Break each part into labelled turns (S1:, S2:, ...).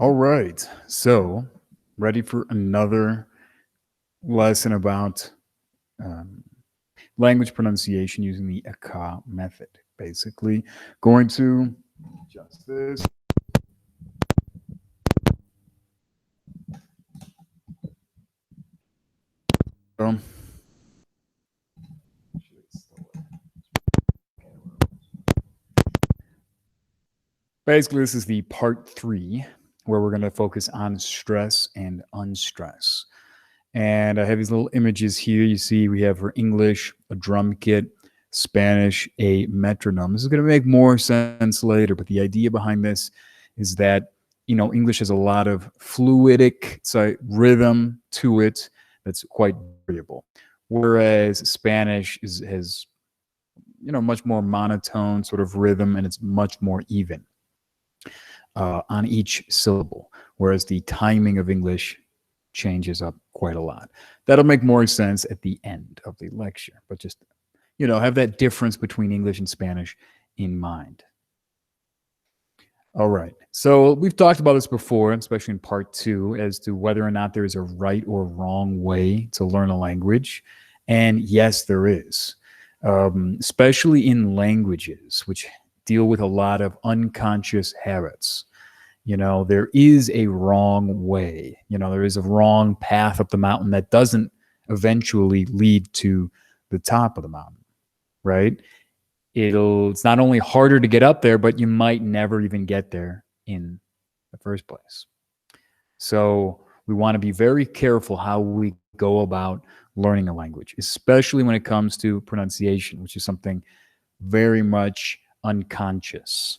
S1: All right, so ready for another lesson about um, language pronunciation using the ACA method. Basically, going to adjust this. Um, Basically, this is the part 3 where we're going to focus on stress and unstress. And I have these little images here. You see, we have for English a drum kit, Spanish a metronome. This is going to make more sense later, but the idea behind this is that English has a lot of fluidic rhythm to it that's quite variable, whereas Spanish has much more monotone sort of rhythm, and it's much more even on each syllable, whereas the timing of English changes up quite a lot. That'll make more sense at the end of the lecture, but just, have that difference between English and Spanish in mind. All right. So we've talked about this before, especially in part 2, as to whether or not there is a right or wrong way to learn a language. And yes, there is, especially in languages, which deal with a lot of unconscious habits. There is a wrong way. There is a wrong path up the mountain that doesn't eventually lead to the top of the mountain, right? It's not only harder to get up there, but you might never even get there in the first place. So we want to be very careful how we go about learning a language, especially when it comes to pronunciation, which is something very much unconscious.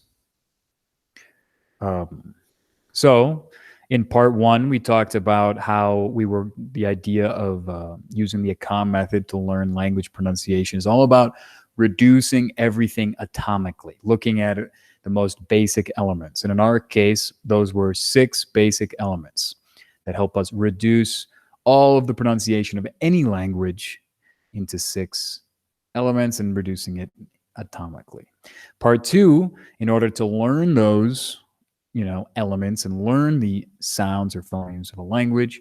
S1: So in part 1, we talked about how the idea of using the ACA method to learn language pronunciation is all about reducing everything atomically, looking at it, the most basic elements. And in our case, those were 6 basic elements that help us reduce all of the pronunciation of any language into 6 elements and reducing it atomically. Part 2, in order to learn those elements and learn the sounds or phonemes of a language,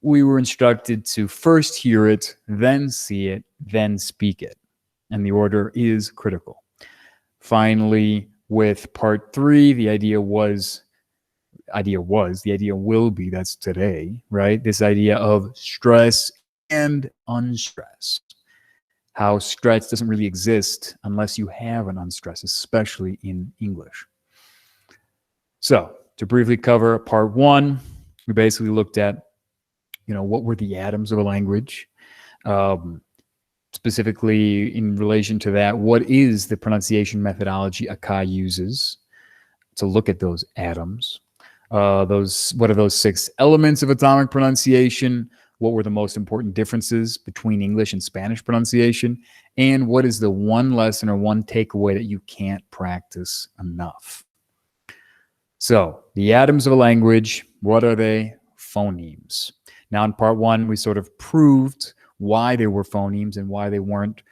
S1: we were instructed to first hear it, then see it, then speak it. And the order is critical. Finally, with part 3, the idea will be, that's today, right? This idea of stress and unstress. How stress doesn't really exist unless you have an unstress, especially in English. So to briefly cover part 1, we basically looked at, what were the atoms of a language? Specifically in relation to that, what is the pronunciation methodology ACA uses to look at those atoms? What are those 6 elements of atomic pronunciation? What were the most important differences between English and Spanish pronunciation? And what is the one lesson or one takeaway that you can't practice enough? So the atoms of a language, what are they? Phonemes. Now in part 1, we sort of proved why they were phonemes and why they weren't,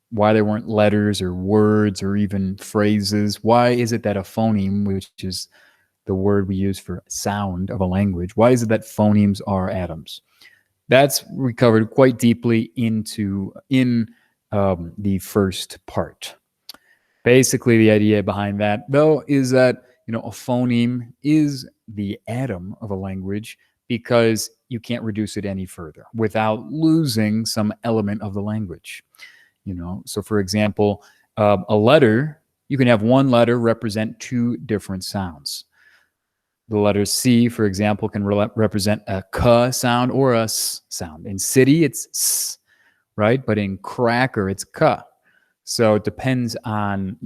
S1: why they weren't letters or words or even phrases. Why is it that a phoneme, which is the word we use for sound of a language, why is it that phonemes are atoms? That's recovered quite deeply in the first part. Basically, the idea behind that, though, is that a phoneme is the atom of a language because you can't reduce it any further without losing some element of the language. So for example, a letter, you can have one letter represent 2 different sounds. The letter C, for example, can represent a K sound or a S sound. In city, it's S, right? But in cracker, it's K. So it depends on,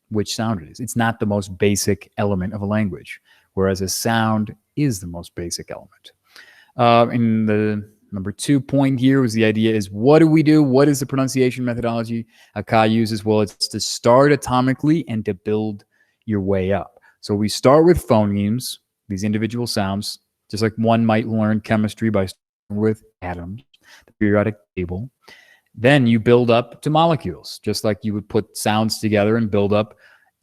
S1: which sound it is. It's not the most basic element of a language, whereas a sound is the most basic element. In the number 2 point here was the idea is, what do we do? What is the pronunciation methodology ACA uses? Well, it's to start atomically and to build your way up. So we start with phonemes, these individual sounds, just like one might learn chemistry by starting with atoms, the periodic table. Then you build up to molecules, just like you would put sounds together and build up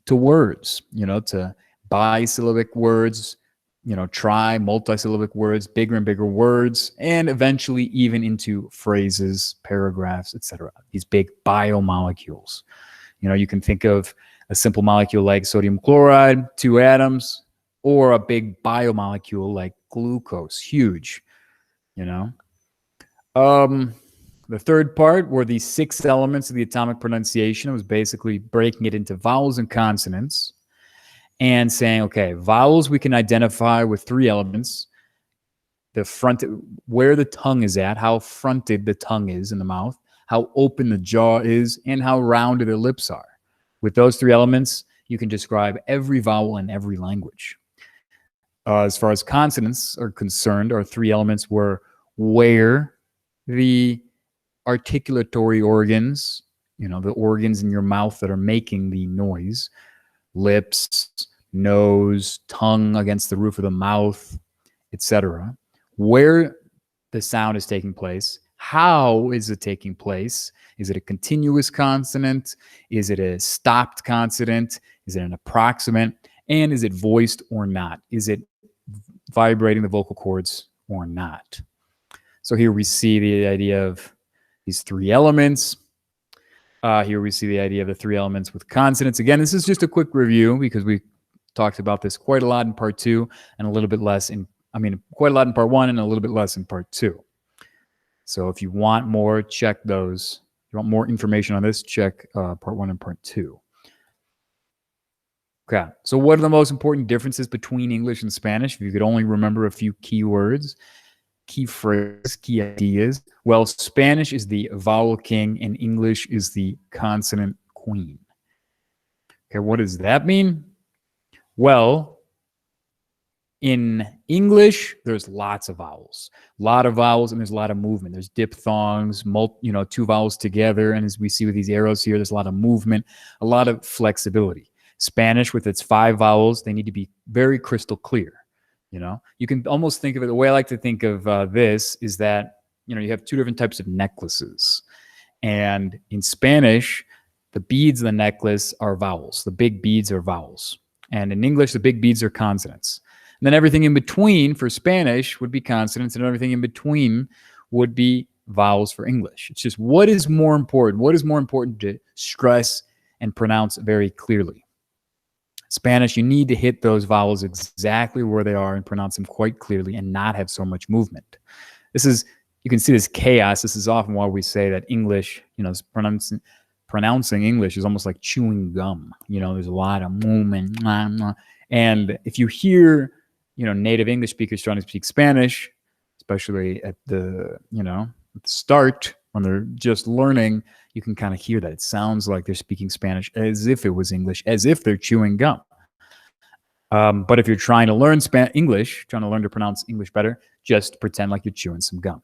S1: to words, to bisyllabic words, multisyllabic words, bigger and bigger words, and eventually even into phrases, paragraphs, etc. These big biomolecules. You can think of a simple molecule like sodium chloride, 2 atoms, or a big biomolecule like glucose, huge. The third part were the 6 elements of the atomic pronunciation. It was basically breaking it into vowels and consonants and saying, okay, vowels we can identify with 3 elements: the front, where the tongue is at, how fronted the tongue is in the mouth, how open the jaw is, and how rounded the lips are. With those 3 elements, you can describe every vowel in every language. As far as consonants are concerned, our 3 elements were where the articulatory organs, the organs in your mouth that are making the noise, lips, nose, tongue against the roof of the mouth, etc. Where the sound is taking place, how is it taking place? Is it a continuous consonant? Is it a stopped consonant? Is it an approximant? And is it voiced or not? Is it vibrating the vocal cords or not? So here we see the idea of these 3 elements. Here we see the idea of the 3 elements with consonants. Again, this is just a quick review because we talked about this quite a lot in part 2 and a little bit less quite a lot in part 1 and a little bit less in part 2. So if you want more, check those. If you want more information on this, check part 1 and part 2. Okay, so what are the most important differences between English and Spanish? If you could only remember a few key words, key phrases, key ideas. Well, Spanish is the vowel king and English is the consonant queen. Okay, what does that mean? Well, in English, there's lots of vowels. A lot of vowels and there's a lot of movement. There's diphthongs, 2 vowels together. And as we see with these arrows here, there's a lot of movement, a lot of flexibility. Spanish, with its 5 vowels, they need to be very crystal clear. You can almost think of it, the way I like to think of this is that, you have 2 different types of necklaces. And in Spanish, the beads of the necklace are vowels. The big beads are vowels. And in English, the big beads are consonants. And then everything in between for Spanish would be consonants, and everything in between would be vowels for English. It's just what is more important? What is more important to stress and pronounce very clearly? Spanish, you need to hit those vowels exactly where they are and pronounce them quite clearly and not have so much movement. You can see this chaos. This is often why we say that English, pronouncing English is almost like chewing gum. There's a lot of movement. And if you hear, native English speakers trying to speak Spanish, especially at the start when they're just learning, you can kind of hear that. It sounds like they're speaking Spanish as if it was English, as if they're chewing gum. But if you're trying to learn English, trying to learn to pronounce English better, just pretend like you're chewing some gum.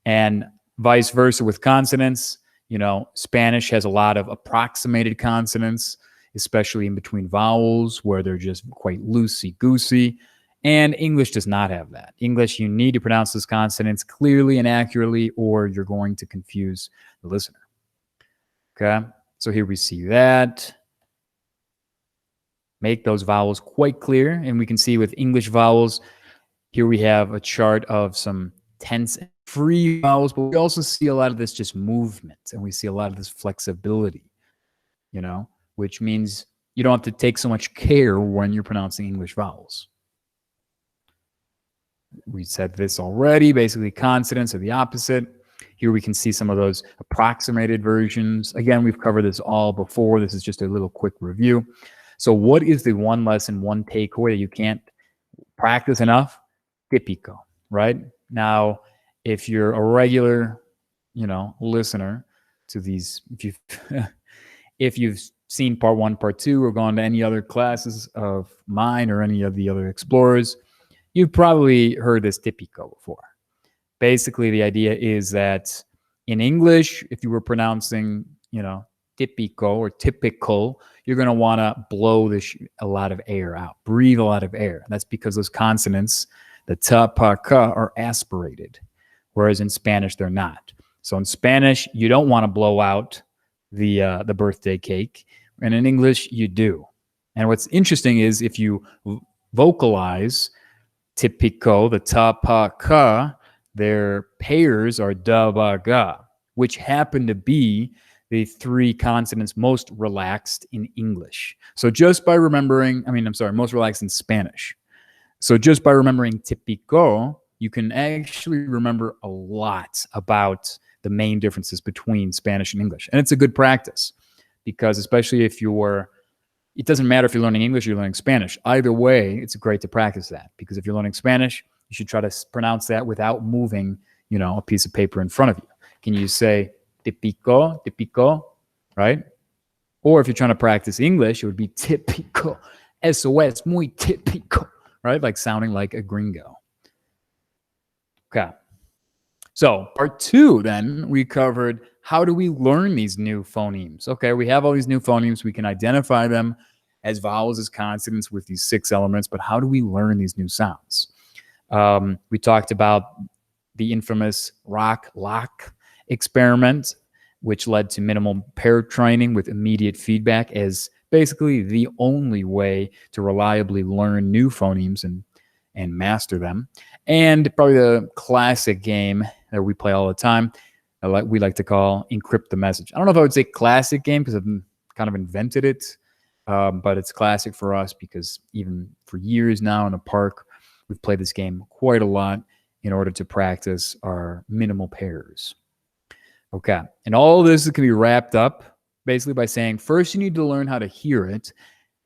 S1: And vice versa with consonants. Spanish has a lot of approximated consonants, especially in between vowels where they're just quite loosey-goosey. And English does not have that. English, you need to pronounce those consonants clearly and accurately, or you're going to confuse the listener. Okay, so here we see that. Make those vowels quite clear. And we can see with English vowels, here we have a chart of some tense and free vowels, but we also see a lot of this just movement, and we see a lot of this flexibility, which means you don't have to take so much care when you're pronouncing English vowels. We said this already. Basically, consonants are the opposite. Here we can see some of those approximated versions. Again, we've covered this all before. This is just a little quick review. So what is the one lesson, one takeaway that you can't practice enough? Típico, right? Now, if you're a regular, listener to these, if you've seen part 1, part 2, or gone to any other classes of mine or any of the other explorers, you've probably heard this típico before. Basically, the idea is that in English, if you were pronouncing, típico or typical, you're going to want to blow a lot of air out, breathe a lot of air. That's because those consonants, the ta, pa, ka, are aspirated, whereas in Spanish, they're not. So in Spanish, you don't want to blow out the birthday cake, and in English, you do. And what's interesting is if you vocalize typico, the ta, pa, ka, their pairs are da, ba, ga, which happen to be the three consonants most relaxed in English. So just by remembering, most relaxed in Spanish. So just by remembering typico, you can actually remember a lot about the main differences between Spanish and English. And it's a good practice because especially if you're, it doesn't matter if you're learning English or you're learning Spanish. Either way, it's great to practice that because if you're learning Spanish, you should try to pronounce that without moving, a piece of paper in front of you. Can you say típico, típico, right? Or if you're trying to practice English, it would be típico. Eso es muy típico, right? Like sounding like a gringo. Okay. So part 2, then, we covered how do we learn these new phonemes? Okay, we have all these new phonemes. We can identify them as vowels, as consonants with these 6 elements, but how do we learn these new sounds? We talked about the infamous rock-lock experiment, which led to minimal pair training with immediate feedback as basically the only way to reliably learn new phonemes and master them. And probably the classic game that we play all the time, we like to call Encrypt the Message. I don't know if I would say classic game because I've kind of invented it, but it's classic for us because even for years now in the park, we've played this game quite a lot in order to practice our minimal pairs. Okay, and all of this can be wrapped up basically by saying first you need to learn how to hear it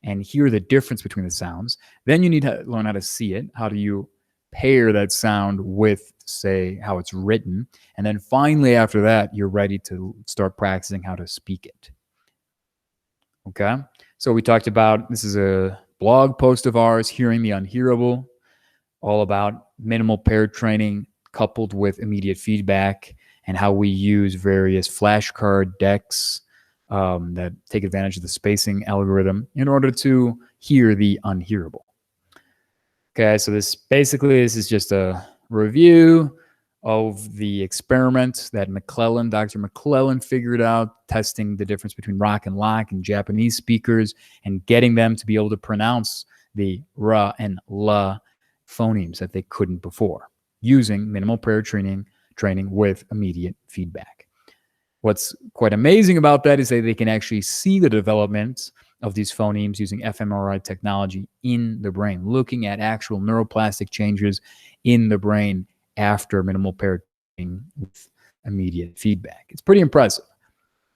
S1: and hear the difference between the sounds. Then you need to learn how to see it. How do you pair that sound with, say, how it's written? And then finally, after that, you're ready to start practicing how to speak it. Okay? So we talked about, this is a blog post of ours, Hearing the Unhearable, all about minimal pair training coupled with immediate feedback and how we use various flashcard decks that take advantage of the spacing algorithm in order to hear the unhearable. Okay, so this is just a review of the experiment that Dr. McClellan figured out, testing the difference between rock and lock in Japanese speakers and getting them to be able to pronounce the ra and la phonemes that they couldn't before, using minimal pair training with immediate feedback. What's quite amazing about that is that they can actually see the development of these phonemes using fMRI technology in the brain, looking at actual neuroplastic changes in the brain after minimal pair training with immediate feedback. It's pretty impressive.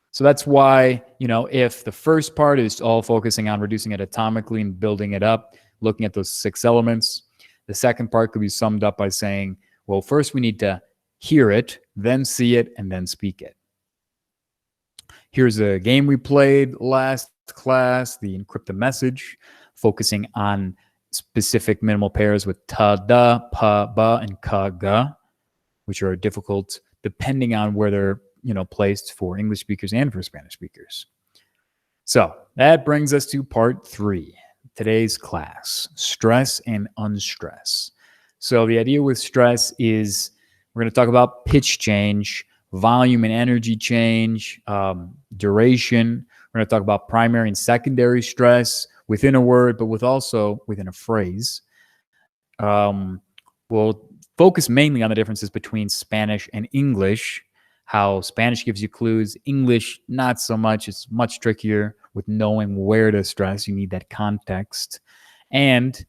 S1: So that's why, if the first part is all focusing on reducing it atomically and building it up, looking at those 6 elements, the second part could be summed up by saying, well, first we need to hear it, then see it, and then speak it. Here's a game we played last class, the Encrypt the Message, focusing on specific minimal pairs with ta, da, pa, ba, and ka, ga, which are difficult depending on where they're placed for English speakers and for Spanish speakers. So that brings us to part 3, today's class, stress and unstress. So the idea with stress is we're going to talk about pitch change, volume and energy change, duration. We're going to talk about primary and secondary stress within a word, but also within a phrase. We'll focus mainly on the differences between Spanish and English, how Spanish gives you clues, English not so much. It's much trickier with knowing where to stress. You need that context. And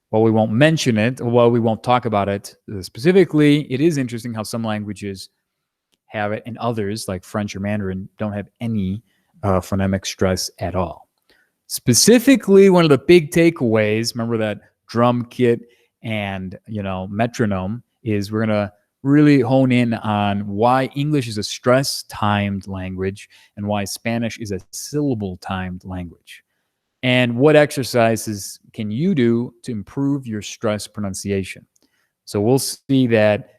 S1: while we won't mention it, while we won't talk about it specifically, it is interesting how some languages have it and others, like French or Mandarin, don't have any phonemic stress at all. Specifically, one of the big takeaways, remember that drum kit and metronome, is we're going to really hone in on why English is a stress-timed language and why Spanish is a syllable-timed language. And what exercises can you do to improve your stress pronunciation? So we'll see that,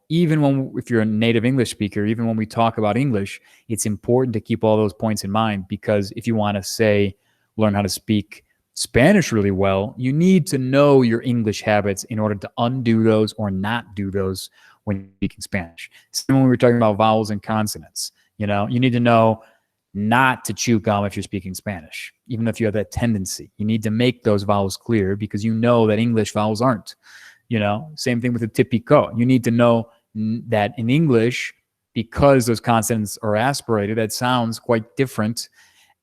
S1: even if you're a native English speaker, even when we talk about English, it's important to keep all those points in mind, because if you want to learn how to speak Spanish really well, you need to know your English habits in order to undo those or not do those when you're speaking Spanish. Same when we were talking about vowels and consonants. You need to know not to chew gum if you're speaking Spanish, even if you have that tendency. You need to make those vowels clear because you know that English vowels aren't. Same thing with the typico. You need to know that in English, because those consonants are aspirated, that sounds quite different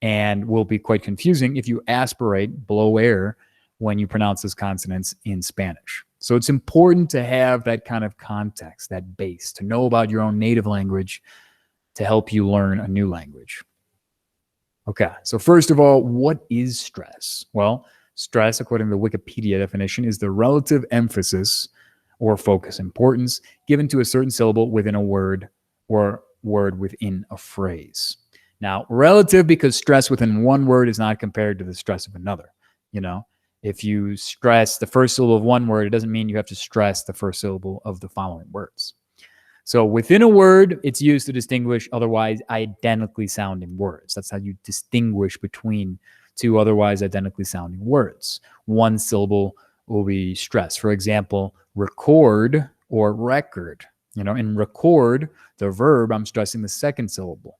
S1: and will be quite confusing if you aspirate, blow air, when you pronounce those consonants in Spanish. So it's important to have that kind of context, that base, to know about your own native language to help you learn a new language. Okay, so first of all, what is stress? Well, stress, according to the Wikipedia definition, is the relative emphasis or focus importance given to a certain syllable within a word or word within a phrase. Now, relative because stress within one word is not compared to the stress of another. If you stress the first syllable of one word, it doesn't mean you have to stress the first syllable of the following words. So within a word, it's used to distinguish otherwise identically sounding words. That's how you distinguish between two otherwise identically sounding words. One syllable will be stressed. For example, record or record. In record, the verb, I'm stressing the second syllable.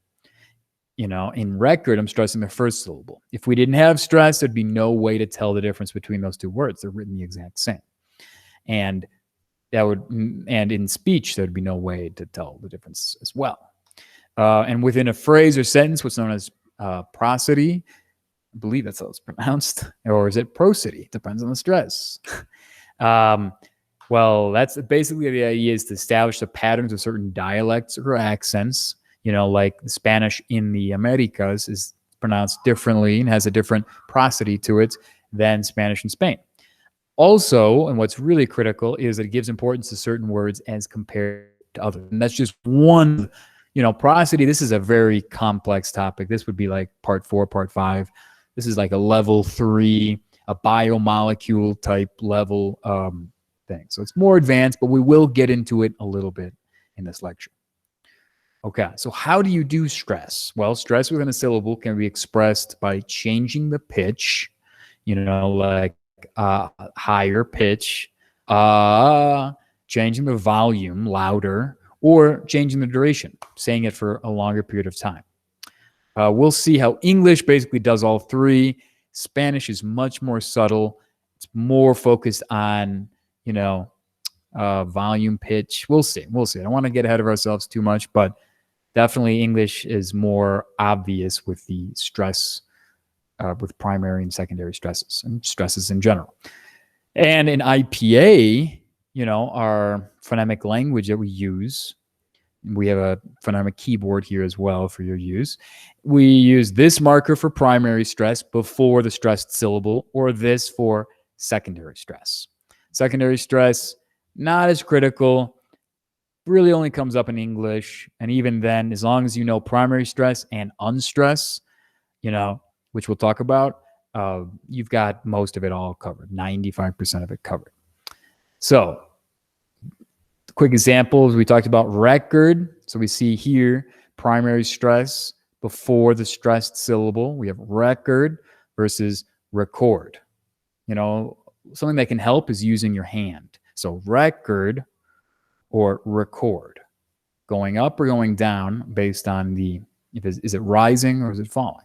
S1: In record, I'm stressing the first syllable. If we didn't have stress, there'd be no way to tell the difference between those two words. They're written the exact same. And in speech, there'd be no way to tell the difference as well. And within a phrase or sentence, what's known as prosody, I believe that's how it's pronounced, or is it prosody? It depends on the stress. Well, that's basically the idea, is to establish the patterns of certain dialects or accents. Like Spanish in the Americas is pronounced differently and has a different prosody to it than Spanish in Spain. Also, and what's really critical, is that it gives importance to certain words as compared to others. And that's just one, prosody. This is a very complex topic. This would be like part 4, part 5. This is like a level 3, a biomolecule type level thing. So it's more advanced, but we will get into it a little bit in this lecture. Okay, so how do you do stress? Well, stress within a syllable can be expressed by changing the pitch, like higher pitch, changing the volume, louder, or changing the duration, saying it for a longer period of time. We'll see how English basically does all three. Spanish is much more subtle. It's more focused on, volume, pitch. We'll see. I don't want to get ahead of ourselves too much, but definitely English is more obvious with the stress, with primary and secondary stresses and stresses in general. And in IPA, our phonemic language that we use, we have a phonemic keyboard here as well for your use. We use this marker for primary stress before the stressed syllable, or this for secondary stress. Secondary stress, not as critical, really only comes up in English. And even then, as long as you know primary stress and unstress, which we'll talk about, you've got most of it all covered, 95% of it covered. So quick examples, we talked about record. So we see here primary stress before the stressed syllable. We have record versus record. Something that can help is using your hand. So record or record, going up or going down based on is it rising or is it falling?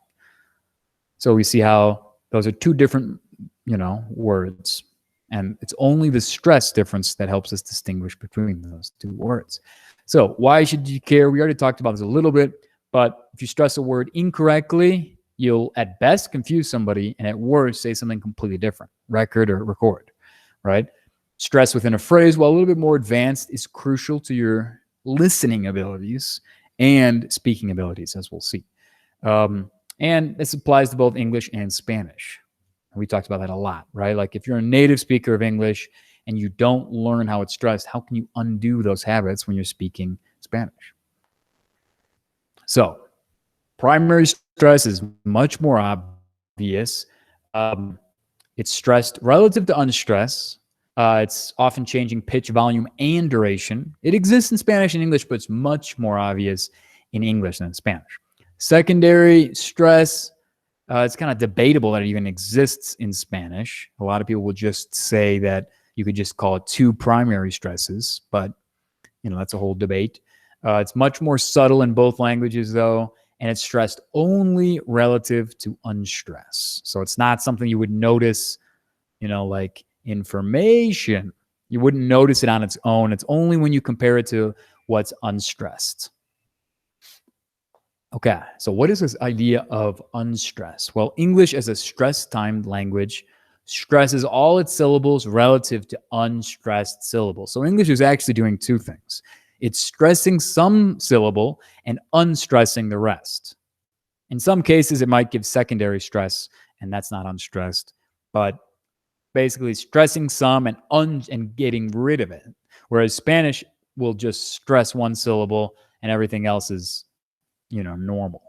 S1: So we see how those are two different, words. And it's only the stress difference that helps us distinguish between those two words. So why should you care? We already talked about this a little bit, but if you stress a word incorrectly, you'll at best confuse somebody and at worst say something completely different, record or record, right? Stress within a phrase, while a little bit more advanced, is crucial to your listening abilities and speaking abilities, as we'll see. And this applies to both English and Spanish. We talked about that a lot, right? Like if you're a native speaker of English and you don't learn how it's stressed, how can you undo those habits when you're speaking Spanish? So primary stress is much more obvious. It's stressed relative to unstressed. It's often changing pitch, volume, and duration. It exists in Spanish and English, but it's much more obvious in English than in Spanish. Secondary stress, it's kind of debatable that it even exists in Spanish. A lot of people will just say that you could just call it two primary stresses, but that's a whole debate. It's much more subtle in both languages, though, and it's stressed only relative to unstressed. So it's not something you would notice, like information. You wouldn't notice it on its own. It's only when you compare it to what's unstressed. Okay, so what is this idea of unstressed? Well, English as a stress-timed language stresses all its syllables relative to unstressed syllables. So English is actually doing two things. It's stressing some syllable and unstressing the rest. In some cases, it might give secondary stress, and that's not unstressed, but basically stressing some and getting rid of it. Whereas Spanish will just stress one syllable and everything else is, normal.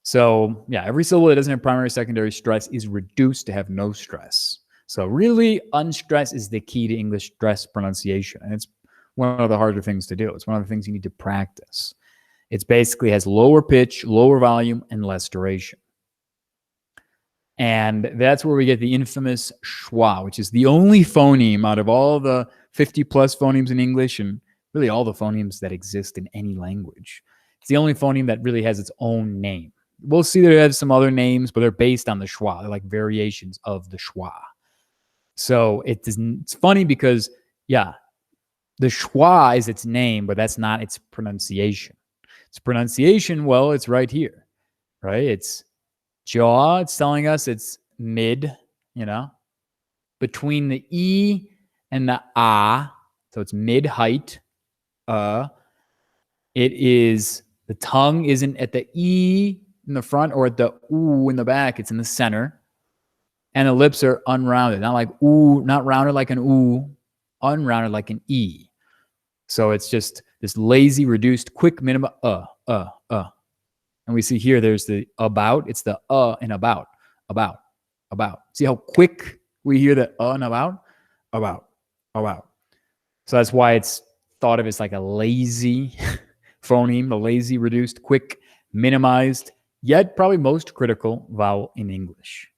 S1: So yeah, every syllable that doesn't have primary, secondary stress is reduced to have no stress. So really, unstressed is the key to English stress pronunciation. And it's one of the harder things to do. It's one of the things you need to practice. It basically has lower pitch, lower volume, and less duration. And that's where we get the infamous schwa, which is the only phoneme out of all the 50 plus phonemes in English and really all the phonemes that exist in any language. It's the only phoneme that really has its own name. We'll see that it has some other names, but they're based on the schwa. They're like variations of the schwa. So it's funny because, yeah, the schwa is its name, but that's not its pronunciation. Its pronunciation, well, it's right here, right? It's jaw. It's telling us it's mid, between the E and the A. So it's mid height. It is, the tongue isn't at the E in the front or at the oo in the back. It's in the center. And the lips are unrounded, not like ooh, not rounded like an ooh, unrounded like an E. So it's just this lazy, reduced, quick minima, And we see here, there's the about. It's the and about. See how quick we hear the and about. So that's why it's thought of as like a lazy phoneme, the lazy, reduced, quick, minimized, yet probably most critical vowel in English.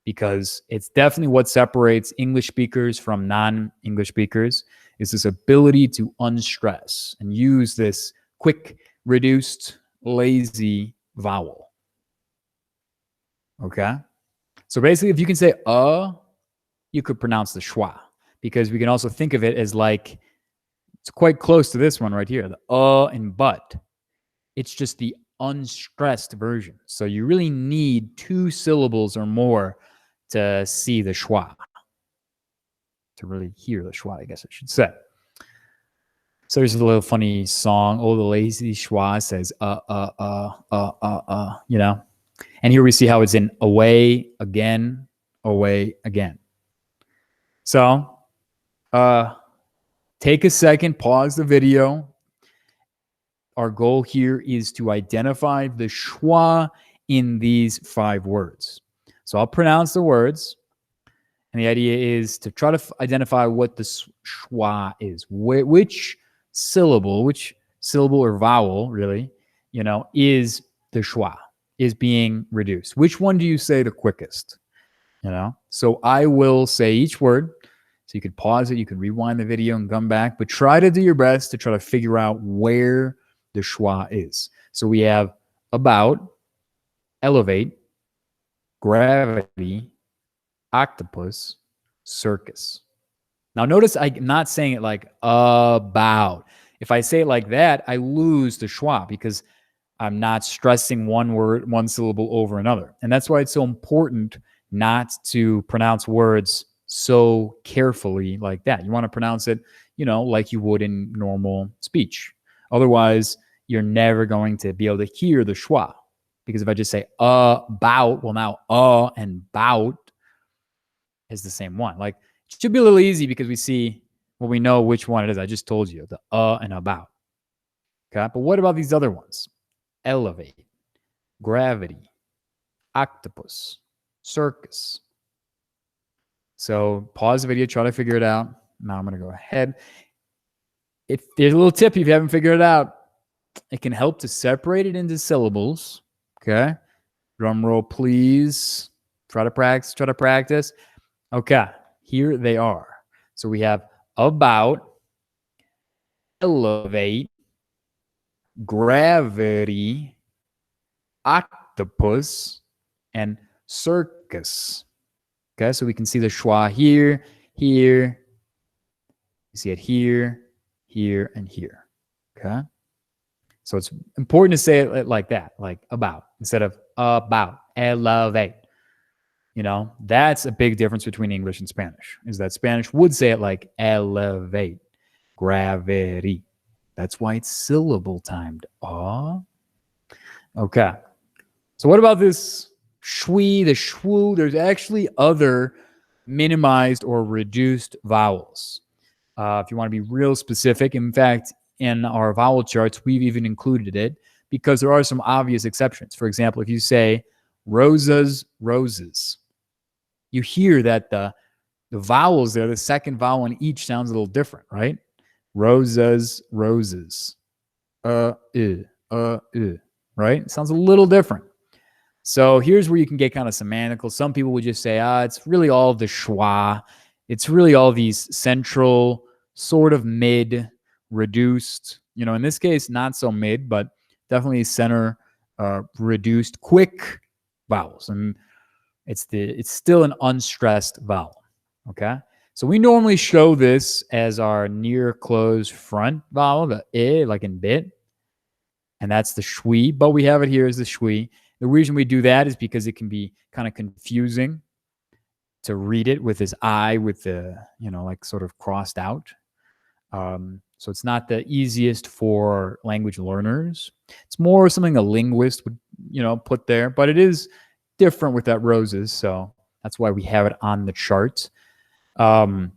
S1: Because it's definitely what separates English speakers from non-English speakers, is this ability to unstress and use this quick, reduced, lazy vowel. Okay? So basically, if you can say you could pronounce the schwa, because we can also think of it as like, it's quite close to this one right here, the and but. It's just the unstressed version. So you really need 2 syllables or more to see the schwa, to really hear the schwa, I guess I should say. So there's a little funny song, "Oh, the lazy schwa," says And here we see how it's in away again. So take a second, pause the video. Our goal here is to identify the schwa in these 5 words. So I'll pronounce the words, and the idea is to try to identify what the schwa is. Which syllable or vowel, really, is the schwa, is being reduced. Which one do you say the quickest? So I will say each word. So you could pause it, you could rewind the video and come back, but try to do your best to try to figure out where the schwa is. So we have about, elevate, gravity, octopus, circus. Now notice I'm not saying it like about. If I say it like that, I lose the schwa because I'm not stressing one word, one syllable over another. And that's why it's so important not to pronounce words so carefully like that. You want to pronounce it, like you would in normal speech. Otherwise, you're never going to be able to hear the schwa. Because if I just say about, well, now and bout is the same one. Like, it should be a little easy because we know which one it is. I just told you, the and about. Okay, but what about these other ones? Elevate, gravity, octopus, circus. So pause the video, try to figure it out. Now I'm going to go ahead. If there's a little tip, if you haven't figured it out, it can help to separate it into syllables. Okay. Drum roll, please. Try to practice. Okay. Here they are. So we have about, elevate, gravity, octopus, and circus. Okay, so we can see the schwa here, here. You see it here, here, and here. Okay. So it's important to say it like that, like about, instead of about, elevate. You know, that's a big difference between English and Spanish, is that Spanish would say it like elevate, gravity. That's why it's syllable timed. Okay. So what about this shwi, the shwu? There's actually other minimized or reduced vowels. If you want to be real specific, in fact, in our vowel charts, we've even included it because there are some obvious exceptions. For example, if you say rosas, roses, you hear that the vowels there, the second vowel in each sounds a little different, right? Rosas, roses. Right? It sounds a little different. So here's where you can get kind of semantical. Some people would just say, it's really all the schwa. It's really all these central, sort of mid, reduced, you know, in this case, not so mid, but definitely center, reduced, quick vowels. And it's still an unstressed vowel. Okay. So we normally show this as our near closed front vowel, the I, like in bit. And that's the shwi, but we have it here as the shwi. The reason we do that is because it can be kind of confusing to read it with this I with the, you know, like sort of crossed out. So it's not the easiest for language learners. It's more something a linguist would, you know, put there, but it is different with that roses. So that's why we have it on the chart. And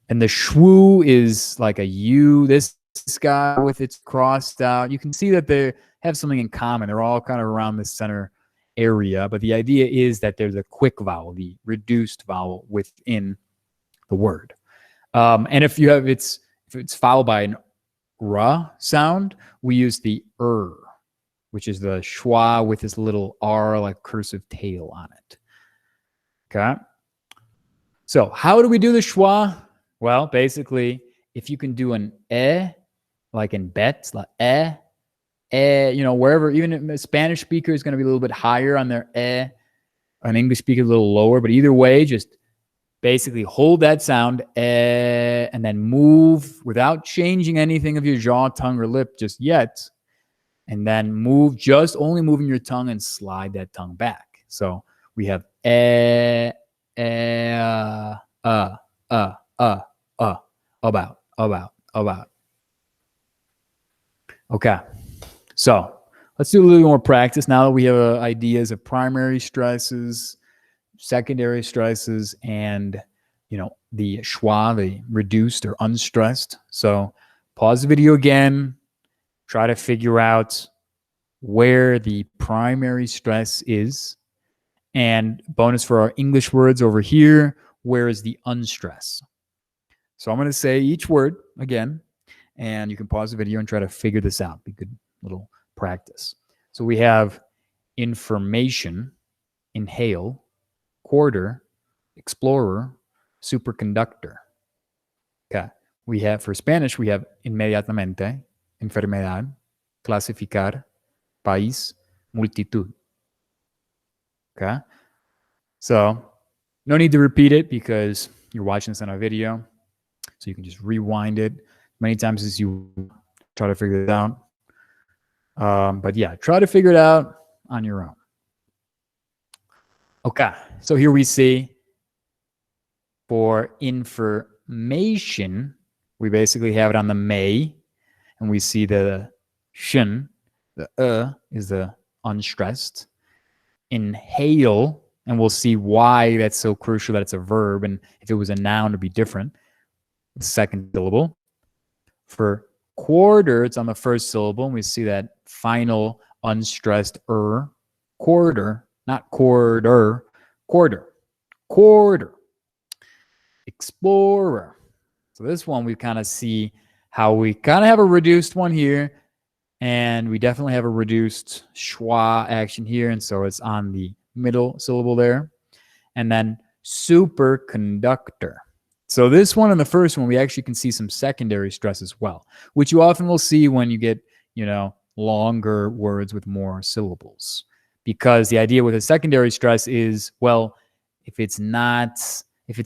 S1: the shwu is like a U, this guy with its crossed out. You can see that they have something in common. They're all kind of around the center area, but the idea is that there's a quick vowel, the reduced vowel within the word. And if it's followed by an ra sound, we use the which is the schwa with this little R like cursive tail on it. Okay. So how do we do the schwa? Well, basically, if you can do an like in bet, like you know, wherever, even a Spanish speaker is going to be a little bit higher on their an English speaker a little lower, but either way, just basically hold that sound and then move without changing anything of your jaw, tongue, or lip just yet. And then move, just only moving your tongue and slide that tongue back. So we have about. Okay. So let's do a little more practice now that we have ideas of primary stresses, secondary stresses, and, you know, the schwa, the reduced or unstressed. So pause the video again, try to figure out where the primary stress is. And bonus for our English words over here, where is the unstress? So I'm going to say each word again, and you can pause the video and try to figure this out. Be good little practice. So we have information, inhale, quarter, explorer, superconductor. Okay. We have, for Spanish, we have inmediatamente, enfermedad, clasificar, país, multitud. Okay. So no need to repeat it because you're watching this on a video. So you can just rewind it many times as you try to figure it out. But yeah, try to figure it out on your own. Okay, so here we see for information, we basically have it on the may, and we see the shin, the is the unstressed. Inhale, and we'll see why that's so crucial that it's a verb, and if it was a noun, it'd be different. The second syllable. For quarter, it's on the first syllable, and we see that final unstressed quarter, not quarter, quarter. Explorer. So this one, we kind of see how we kind of have a reduced one here, and we definitely have a reduced schwa action here, and so it's on the middle syllable there. And then superconductor. So this one and the first one, we actually can see some secondary stress as well, which you often will see when you get, you know, longer words with more syllables. Because the idea with a secondary stress is, well, if it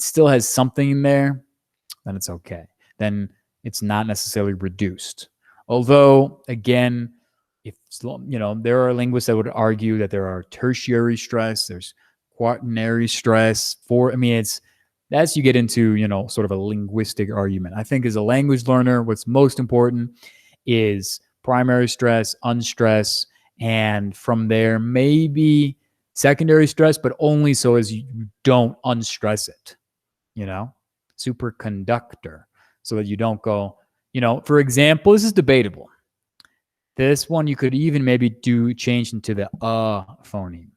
S1: still has something in there, then it's okay. Then it's not necessarily reduced. Although, again, there are linguists that would argue that there are tertiary stress, there's quaternary stress. That's you get into, sort of a linguistic argument. I think as a language learner, what's most important is primary stress, unstress, and from there, maybe secondary stress, but only so as you don't unstress it, superconductor, so that you don't go, for example, this is debatable. This one you could even maybe change into the phoneme.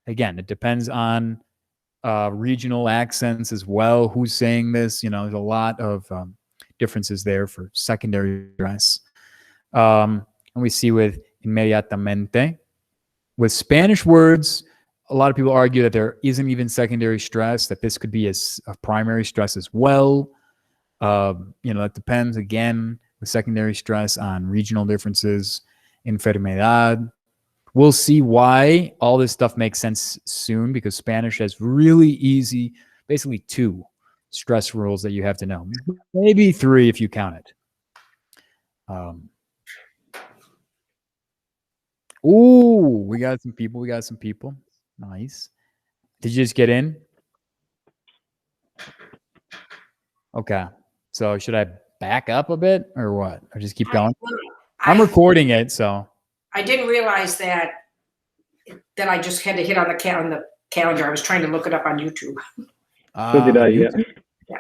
S1: Again, it depends on regional accents as well. Who's saying this? There's a lot of differences there for secondary stress. And we see with inmediatamente. With Spanish words, a lot of people argue that there isn't even secondary stress, that this could be a primary stress as well. That depends, again, with secondary stress on regional differences. Enfermedad. We'll see why all this stuff makes sense soon, because Spanish has really easy, basically 2 stress rules that you have to know. Maybe 3 if you count it. Ooh, we got some people. Nice. Did you just get in? Okay. So should I back up a bit or what? Or just keep going? I'm recording it, so.
S2: I didn't realize that I just had to hit on the calendar. I was trying to look it up on YouTube.
S3: So did I, yeah.
S2: Yeah.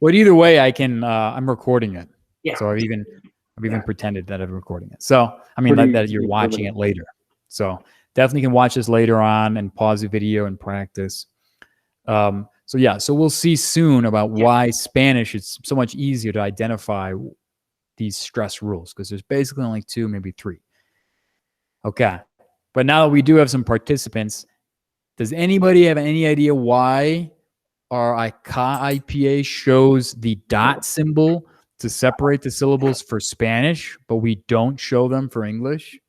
S1: Well, either way, I'm recording it.
S2: Yeah.
S1: So I've even pretended that I'm recording it. So, that you're watching it later. So definitely can watch this later on and pause the video and practice. So we'll see soon about why Spanish is so much easier to identify these stress rules, because there's basically only 2, maybe 3. Okay. But now that we do have some participants, does anybody have any idea why our IPA shows the dot symbol to separate the syllables for Spanish, but we don't show them for English?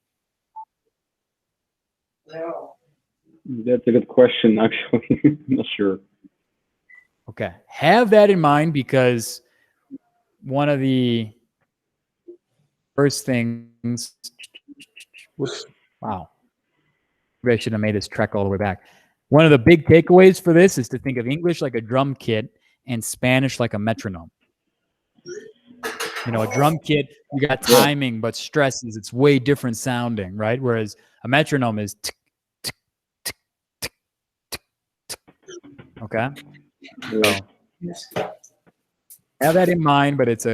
S2: No.
S3: That's a good question, actually. I'm not sure.
S1: Okay. Have that in mind, because one of the first things... Wow. Maybe I should have made this trek all the way back. One of the big takeaways for this is to think of English like a drum kit and Spanish like a metronome. A drum kit, you got timing, but stresses, it's way different sounding, right? Whereas a metronome is tick, tick, tick, tick, tick, tick. Okay? So have that in mind, but it's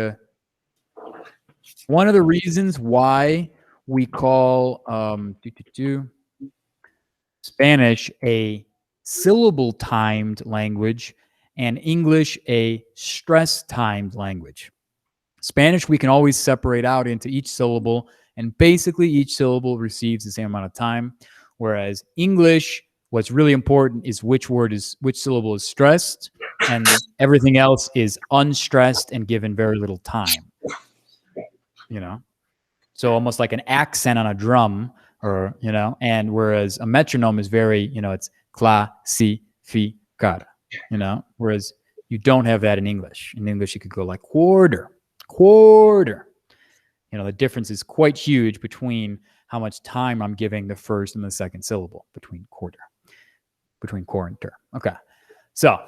S1: one of the reasons why we call Spanish a syllable-timed language and English a stress-timed language. Spanish, we can always separate out into each syllable, and basically each syllable receives the same amount of time, whereas English, what's really important is which syllable is stressed, and everything else is unstressed and given very little time. So almost like an accent on a drum, or, and whereas a metronome is very, it's clasificar, whereas you don't have that in English. In English, you could go like quarter. The difference is quite huge between how much time I'm giving the first and the second syllable between quarter. Okay. So,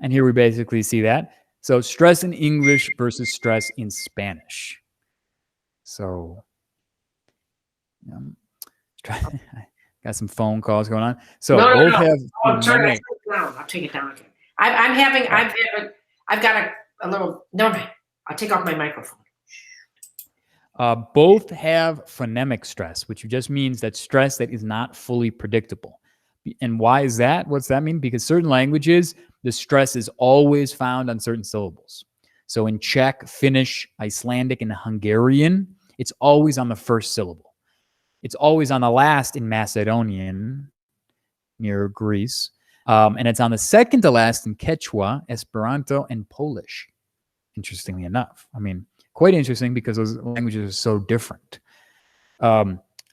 S1: and here we basically see that. So stress in English versus stress in Spanish. So, got some phone calls going on. So
S2: No.
S1: have.
S2: I'll take it down again. I've got a little. No, I'll take off my microphone.
S1: Both have phonemic stress, which just means that stress that is not fully predictable. And why is that? What's that mean? Because certain languages, the stress is always found on certain syllables. So in Czech, Finnish, Icelandic, and Hungarian, it's always on the first syllable. It's always on the last in Macedonian, near Greece. And it's on the second to last in Quechua, Esperanto, and Polish, interestingly enough. Quite interesting, because those languages are so different.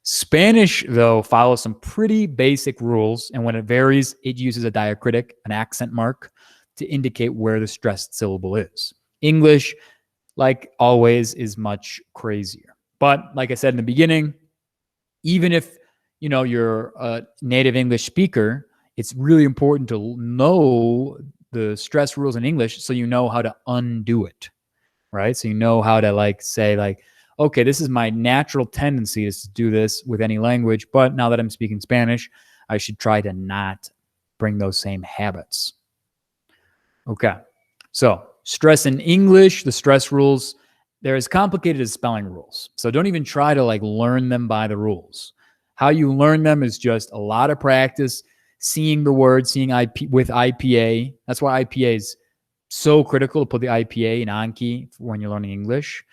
S1: Spanish, though, follows some pretty basic rules, and when it varies, it uses a diacritic, an accent mark, to indicate where the stressed syllable is. English, like always, is much crazier. But like I said in the beginning, even if you're a native English speaker, it's really important to know the stress rules in English so you know how to undo it, right? So you know how to say okay, this is my natural tendency is to do this with any language, but now that I'm speaking Spanish, I should try to not bring those same habits. Okay, so stress in English, the stress rules, they're as complicated as spelling rules. So don't even try to learn them by the rules. How you learn them is just a lot of practice, seeing the word, seeing with IPA. That's why IPA is so critical to put the IPA in Anki when you're learning English,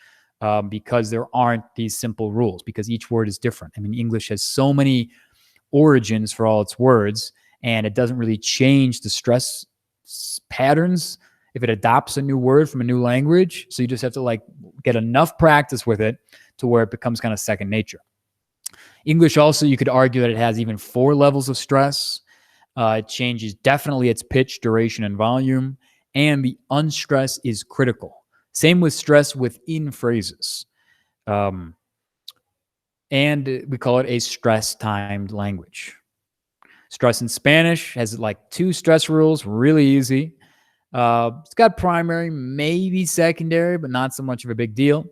S1: because there aren't these simple rules, because each word is different. I mean, English has so many origins for all its words, and it doesn't really change the stress patterns if it adopts a new word from a new language. So you just have to get enough practice with it to where it becomes kind of second nature. English also, you could argue that it has even 4 levels of stress. It changes definitely its pitch, duration, and volume, and the unstress is critical. Same with stress within phrases. And we call it a stress-timed language. Stress in Spanish has 2 stress rules, really easy. It's got primary, maybe secondary, but not so much of a big deal.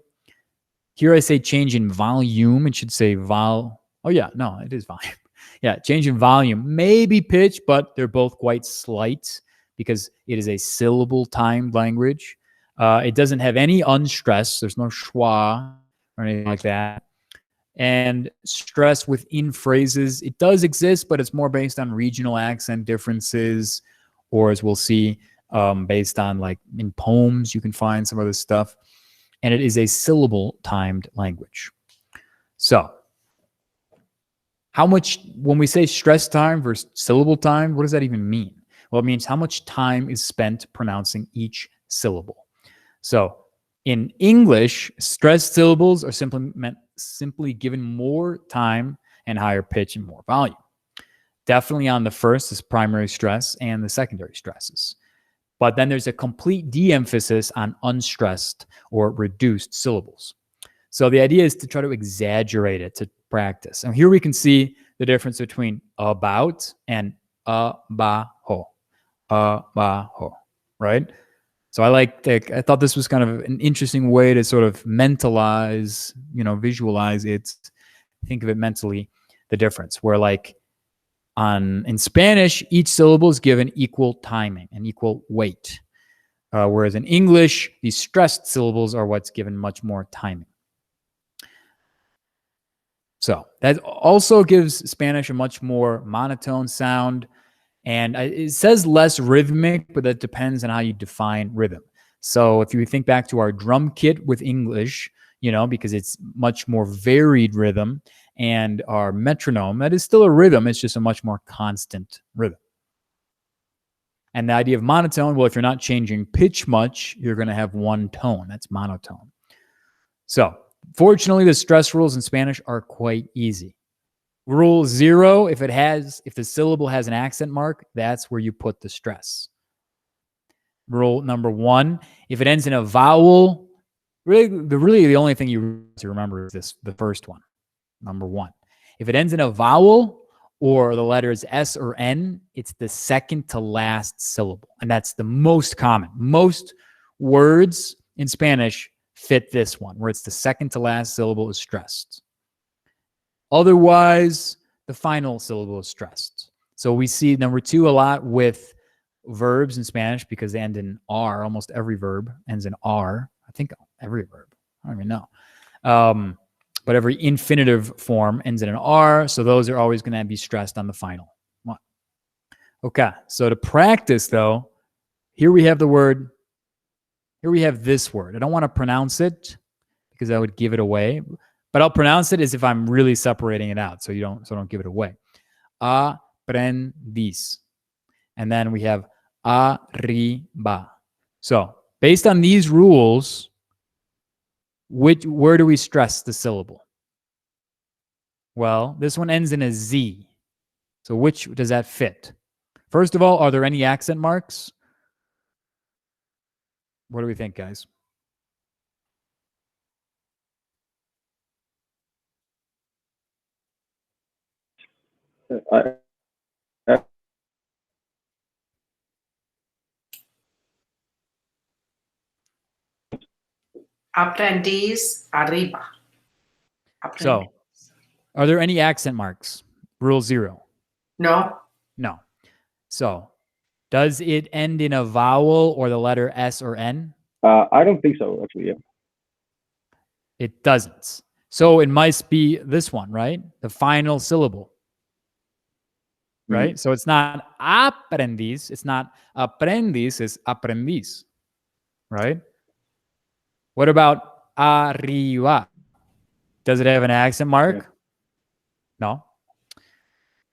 S1: Here I say change in volume. It should say Oh yeah, no, it is volume. Yeah, change in volume, maybe pitch, but they're both quite slight because it is a syllable-timed language. It doesn't have any unstress. There's no schwa or anything like that. And stress within phrases, it does exist, but it's more based on regional accent differences, or as we'll see, based on in poems, you can find some of this stuff. And it is a syllable-timed language. So how much, when we say stress time versus syllable time, what does that even mean? Well, it means how much time is spent pronouncing each syllable. So in English, stressed syllables are simply given more time and higher pitch and more volume. Definitely on the first is primary stress and the secondary stresses. But then there's a complete de-emphasis on unstressed or reduced syllables. So the idea is to try to exaggerate it, to practice. And here we can see the difference between about and abajo. Abajo, right? So I thought this was kind of an interesting way to sort of mentalize, visualize it, think of it mentally, the difference. Where in Spanish, each syllable is given equal timing and equal weight. Whereas in English, these stressed syllables are what's given much more timing. So that also gives Spanish a much more monotone sound. And it says less rhythmic, but that depends on how you define rhythm. So if you think back to our drum kit with English, because it's much more varied rhythm, and our metronome, that is still a rhythm. It's just a much more constant rhythm. And the idea of monotone, well, if you're not changing pitch much, you're going to have one tone. That's monotone. So fortunately, the stress rules in Spanish are quite easy. Rule 0, if the syllable has an accent mark, that's where you put the stress. Rule number 1, if it ends in a vowel, really the only thing you have to remember is the first one, number 1. If it ends in a vowel or the letters S or N, it's the second to last syllable. And that's the most common. Most words in Spanish fit this one, where it's the second to last syllable is stressed. Otherwise, the final syllable is stressed. So we see number 2 a lot with verbs in Spanish because they end in R. Almost every verb ends in R. I think every verb. I don't even know. But every infinitive form ends in an R. So those are always going to be stressed on the final one. Okay. So to practice, though, here we have this word. I don't want to pronounce it because I would give it away. But I'll pronounce it as if I'm really separating it out, so don't give it away. Aprendiz. And then we have arriba. So based on these rules, where do we stress the syllable? Well, this one ends in a Z. So which does that fit? First of all, are there any accent marks? What do we think, guys?
S3: I, I,
S2: Aprendiz arriba.
S1: So, are there any accent marks? Rule 0.
S2: No.
S1: No. So, does it end in a vowel or the letter S or N?
S3: I don't think so, actually. Yeah.
S1: It doesn't. So it must be this one, right? The final syllable, right? So it's not aprendiz. It's not aprendiz. It's aprendiz, right? What about arriba? Does it have an accent mark?
S3: Yeah.
S1: No.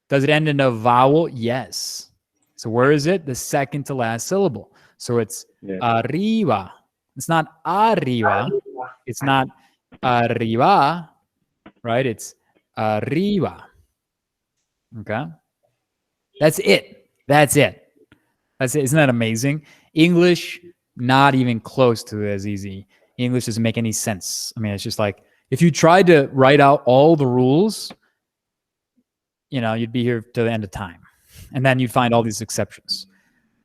S1: Does it end in a vowel? Yes. So where is it? The second to last syllable. So it's arriba. It's not arriba. It's not arriba, right? It's arriba. Okay. That's it. That's it. That's it. Isn't that amazing? English, not even close to as easy. English doesn't make any sense. I mean, it's just like if you tried to write out all the rules, you know, you'd be here to the end of time. And then you'd find all these exceptions.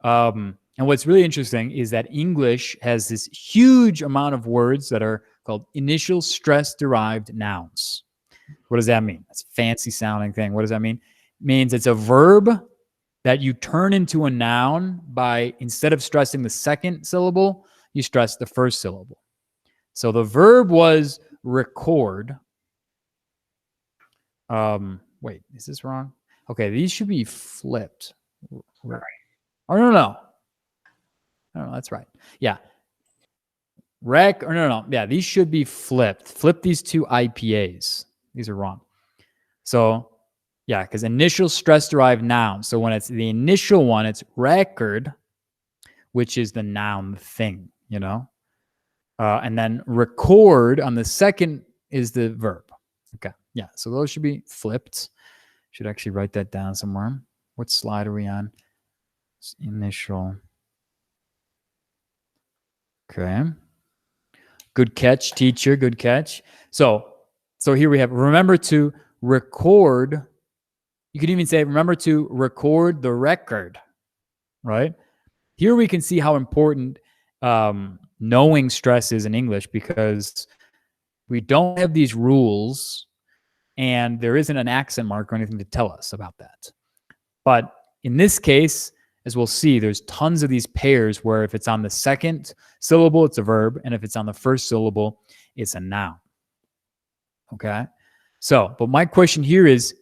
S1: And what's really interesting is that English has this huge amount of words that are called initial stress derived nouns. What does that mean? That's a fancy sounding thing. What does that mean? It means it's a verb that you turn into a noun by, instead of stressing the second syllable, you stress the first syllable. So the verb was record. Wait, is this wrong? Okay, these should be flipped. Oh, no. No, that's right. Yeah. Yeah, these should be flipped. Flip these two IPAs. These are wrong. So, yeah, because initial stress-derived noun. So when it's the initial one, it's record, which is the noun, the thing, you know? And then record on the second is the verb. Okay, yeah, so those should be flipped. Should actually write that down somewhere. What slide are we on? It's initial. Okay. Good catch, teacher. Good catch. So here we have, remember to record. You could even say, remember to record the record, right? Here we can see how important knowing stress is in English, because we don't have these rules and there isn't an accent mark or anything to tell us about that. But in this case, as we'll see, there's tons of these pairs where if it's on the second syllable, it's a verb. And if it's on the first syllable, it's a noun. Okay. So, but my question here is,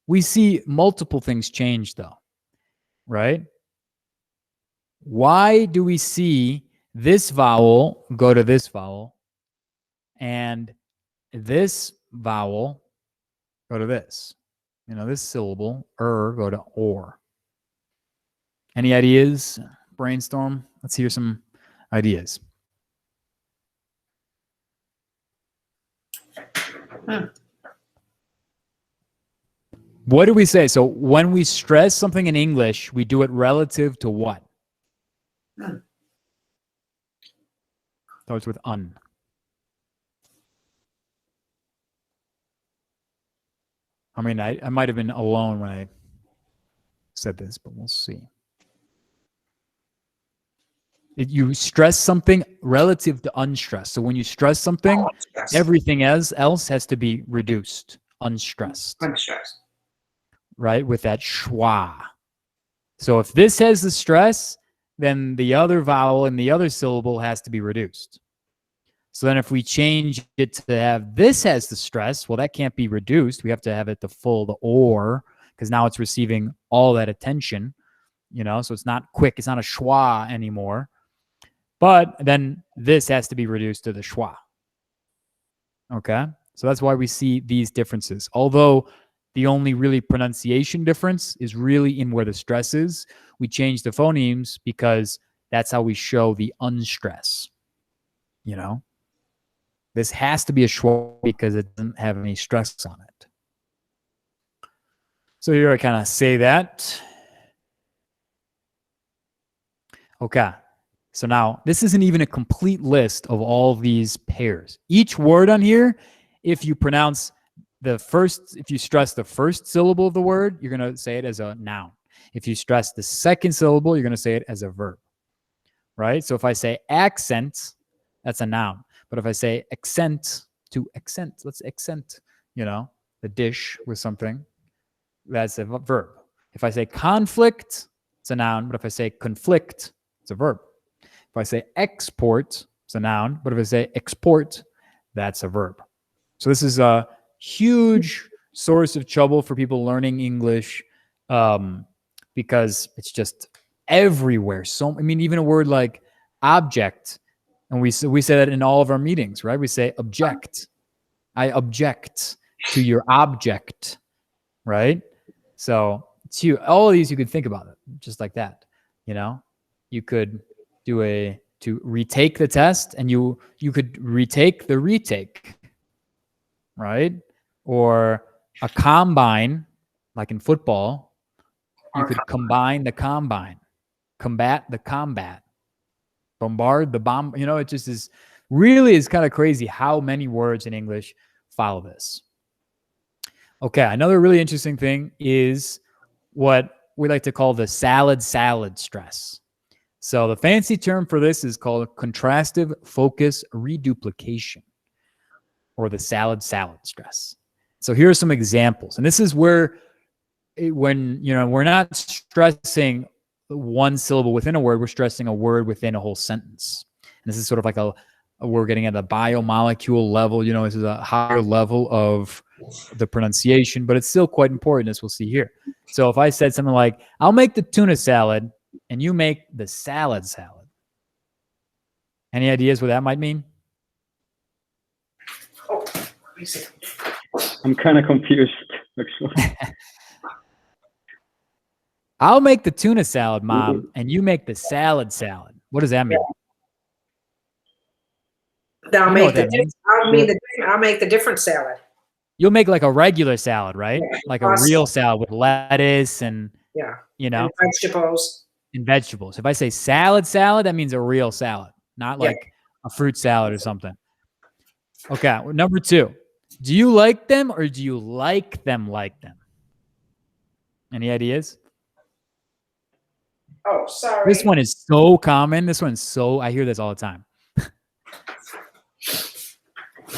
S1: we see multiple things change though, right? Why do we see this vowel go to this vowel and this vowel go to this? You know, this syllable, go to or. Any ideas? Brainstorm. Let's hear some ideas. What do we say? So when we stress something in English, we do it relative to what? Starts with un. I mean, I might have been alone when I said this, but we'll see. You stress something relative to unstressed. So when you stress something, everything else has to be reduced, unstressed.
S2: Unstressed.
S1: Right? With that schwa. So if this has the stress, then the other vowel in the other syllable has to be reduced. So then if we change it to have this has the stress, well, that can't be reduced. We have to have it the full, the or, because now it's receiving all that attention, you know, so it's not quick. It's not a schwa anymore. But then this has to be reduced to the schwa. Okay? So that's why we see these differences. Although the only really pronunciation difference is really in where the stress is. We change the phonemes because that's how we show the unstress. You know? This has to be a schwa because it doesn't have any stress on it. So here I kind of say that. Okay. So now this isn't even a complete list of all of these pairs. Each word on here, if you pronounce if you stress the first syllable of the word, you're going to say it as a noun. If you stress the second syllable, you're going to say it as a verb, right? So if I say accent, that's a noun. But if I say accent, let's accent, the dish with something, that's a verb. If I say conflict, it's a noun. But if I say conflict, it's a verb. If I say export, it's a noun. But if I say export, that's a verb. So this is a huge source of trouble for people learning English because it's just everywhere. Even a word like object, and we say that in all of our meetings, right? We say object. I object to your object, right? So it's huge. All of these you could think about it just like that. You could do to retake the test, and you could retake the retake, right? Or a combine, like in football, you could combine the combine, combat the combat, bombard the bomb. It just is kind of crazy how many words in English follow this. Okay, another really interesting thing is what we like to call the salad stress. So the fancy term for this is called contrastive focus reduplication, or the salad stress. So here are some examples. And this is where when we're not stressing one syllable within a word, we're stressing a word within a whole sentence. And this is sort of like we're getting at the biomolecule level. This is a higher level of the pronunciation, but it's still quite important, as we'll see here. So if I said something like, I'll make the tuna salad and you make the salad. Any ideas what that might mean?
S2: Oh, let me see.
S3: I'm kind of confused, actually.
S1: I'll make the tuna salad, Mom, and you make the salad. What does that mean?
S2: I'll make the different salad.
S1: You'll make like a regular salad, right?
S2: Yeah.
S1: Like a real salad with lettuce and
S2: and vegetables.
S1: And vegetables. If I say salad, that means a real salad, not like a fruit salad or something. Okay, number 2. Do you like them or do you like them like them? Any ideas?
S2: Oh, sorry.
S1: This one is so common. I hear this all the time.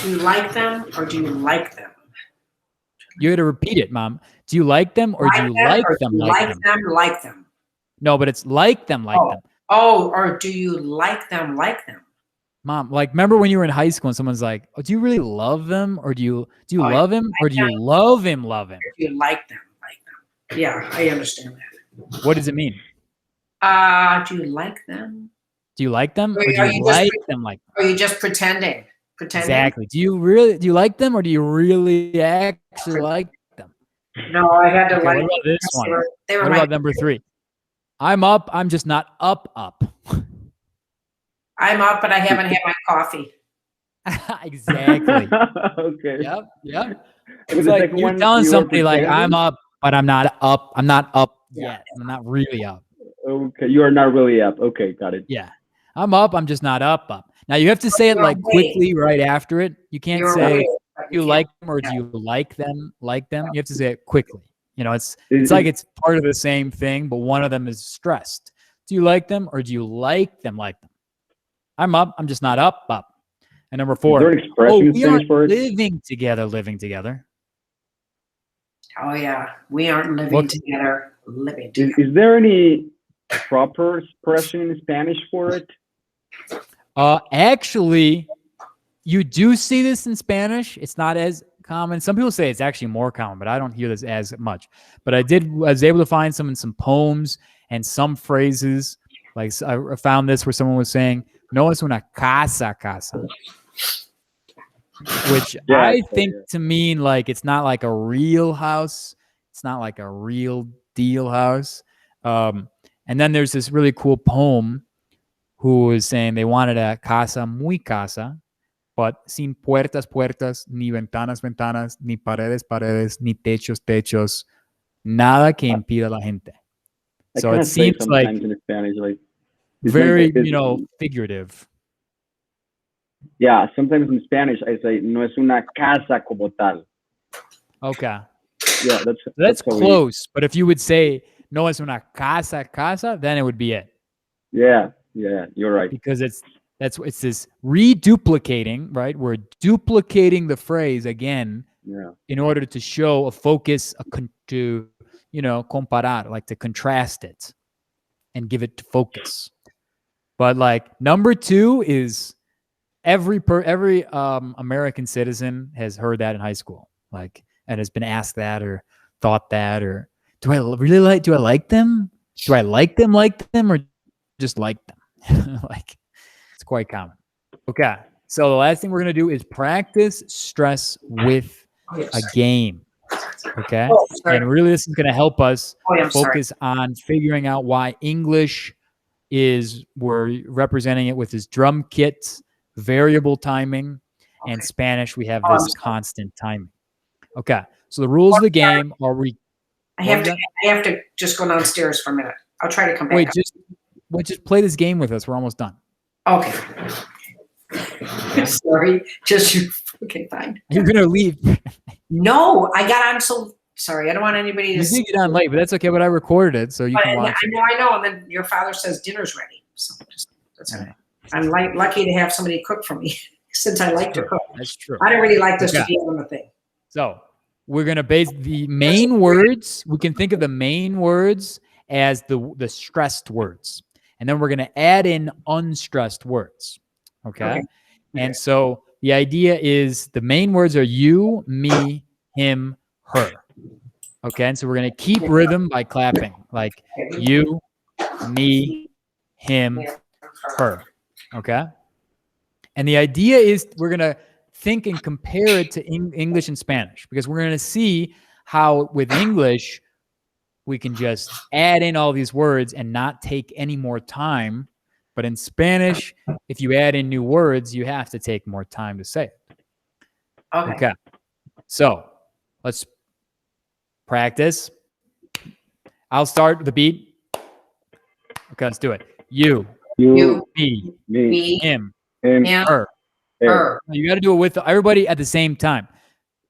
S2: Do you like them or do you like them?
S1: You got to repeat it, Mom. Do you like them or do you like them like them?
S2: Like them.
S1: No, but it's like them like them.
S2: Oh, or do you like them like them?
S1: Mom, like, remember when you were in high school and someone's like, "Oh, do you really love them, or do you love him, or do you love him, love him?"
S2: Do you like them like them? Yeah, I understand that.
S1: What does it mean?
S2: Do you like them?
S1: Do you like them, or do you like them like them?
S2: Or are you just pretending?
S1: Exactly. Do you like them, or do you really actually like them?
S2: No, I had to like.
S1: What about this one?
S2: What
S1: about number 3? I'm up. I'm just not up.
S2: I'm up, but I haven't had my coffee.
S1: Exactly.
S3: Okay.
S1: Yep. It's like you're telling somebody like, I'm up, but I'm not up. I'm not up yet. I'm not really up.
S3: Okay, you are not really up. Okay, got it.
S1: Yeah. I'm up. I'm just not up. Now you have to say it like quickly right after it. You can't say you like them or do you like them like them. You have to say it quickly. It's like it's part of the same thing, but one of them is stressed. Do you like them or do you like them like them? I'm up. I'm just not up. And number 4.
S3: Is there an expression in
S1: we
S3: Spanish
S1: aren't
S3: for it?
S1: living together.
S2: Oh yeah, we aren't living together.
S3: Is there any proper expression in Spanish for it?
S1: Actually, you do see this in Spanish. It's not as common. Some people say it's actually more common, but I don't hear this as much. But I was able to find some in some poems and some phrases. Like I found this where someone was saying, "No es una casa," which I think to mean like it's not like a real house. It's not like a real deal house. And then there's this really cool poem who was saying they wanted a casa muy casa, but sin puertas, ni ventanas, ni paredes, ni techos. nada que impida la gente.
S3: I
S1: So
S3: kind
S1: it
S3: of say
S1: seems like
S3: sometimes in Spanish, like it's
S1: very,
S3: like,
S1: figurative.
S3: yeah, sometimes in Spanish I say no es una casa como tal.
S1: Okay.
S3: Yeah,
S1: That's
S3: how we,
S1: close. But if you would say no es una casa, then it would be it.
S3: yeah, you're right.
S1: Because it's this reduplicating, right? We're duplicating the phrase again
S3: Yeah.
S1: in order to show a focus, to comparar, like to contrast it and give it to focus. But like number 2 is every American citizen has heard that in high school, like, and has been asked that or thought that, or do I like them? Do I like them or just like them? Like, it's quite common. Okay. So the last thing we're going to do is practice stress with
S2: Oh, yes.
S1: a game. Okay.
S2: Oh, sorry.
S1: And really, this is going to help us
S2: Oh, I'm sorry.
S1: focus on figuring out why English we're representing it with this drum kit, variable timing, and
S2: Okay.
S1: Spanish, we have
S2: Oh, I'm
S1: this
S2: sorry.
S1: constant timing. Okay. So the rules of the game are
S2: I
S1: What
S2: have
S1: was
S2: to just go downstairs for a minute. I'll try to come back.
S1: wait,
S2: up.
S1: just play this game with us. We're almost done.
S2: Okay. Sorry. Okay, fine.
S1: You're going to leave.
S2: No, I got on so sorry. I don't want anybody to
S1: You
S2: see.
S1: did get on late, but that's okay. But I recorded it, so you
S2: But
S1: can watch it.
S2: I know. And then your father says dinner's ready. So that's
S1: Yeah.
S2: okay. I'm lucky to have somebody cook for me since I like to cook.
S1: That's true.
S2: I don't really like this to
S1: Okay.
S2: be on the thing.
S1: So we're going to base the main words. We can think of the main words as the stressed words. And then we're going to add in unstressed words. Okay. And so the idea is the main words are you, me, him, her. Okay. And so we're going to keep rhythm by clapping, like you, me, him, her. Okay. And the idea is we're going to think and compare it to English and Spanish, because we're going to see how with English we can just add in all these words and not take any more time. But in Spanish, if you add in new words, you have to take more time to say it. Okay. So let's practice. I'll start the beat. Okay, let's do it. You, me, him, her. You got to do it with everybody at the same time.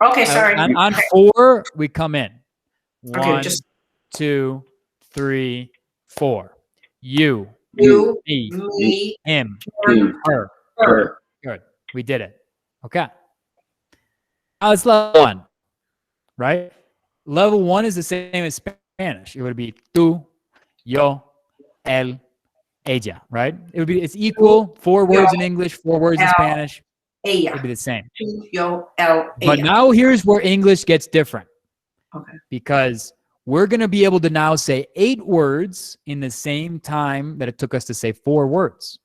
S2: Okay, sorry.
S1: On 4, we come in.
S2: Okay,
S1: 1, 2, 3, 4. You, me, him, her. Good. We did it. Okay. Now it's level 1, right? Level 1 is the same as Spanish. It would be tú, yo, él, ella, right? It's equal. 4 words in English, 4 words in Spanish. It would be the same. But now here's where English gets different.
S2: Okay.
S1: Because we're going to be able to now say 8 words in the same time that it took us to say 4 words.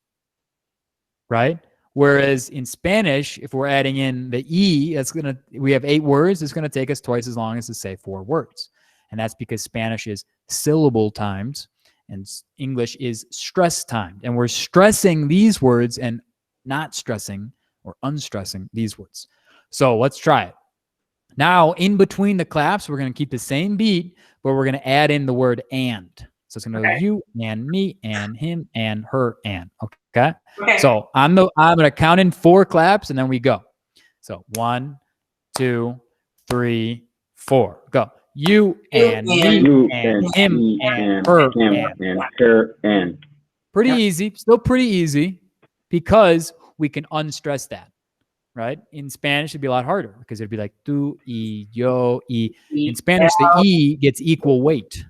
S1: Right? Whereas in Spanish, if we're adding in the E, we have 8 words. It's going to take us twice as long as to say 4 words. And that's because Spanish is syllable timed and English is stress timed. And we're stressing these words and not stressing or unstressing these words. So let's try it. Now, in between the claps, we're going to keep the same beat, but we're going to add in the word and. So it's going to go you and me and him and her and. Okay? So I'm going to count in 4 claps and then we go. So 1, 2, 3, 4. Go. You and me and him and her and. Pretty easy. Still pretty easy because we can unstress that. Right? In Spanish, it'd be a lot harder because it'd be like tú, y, yo, y. In Spanish, the E gets equal weight.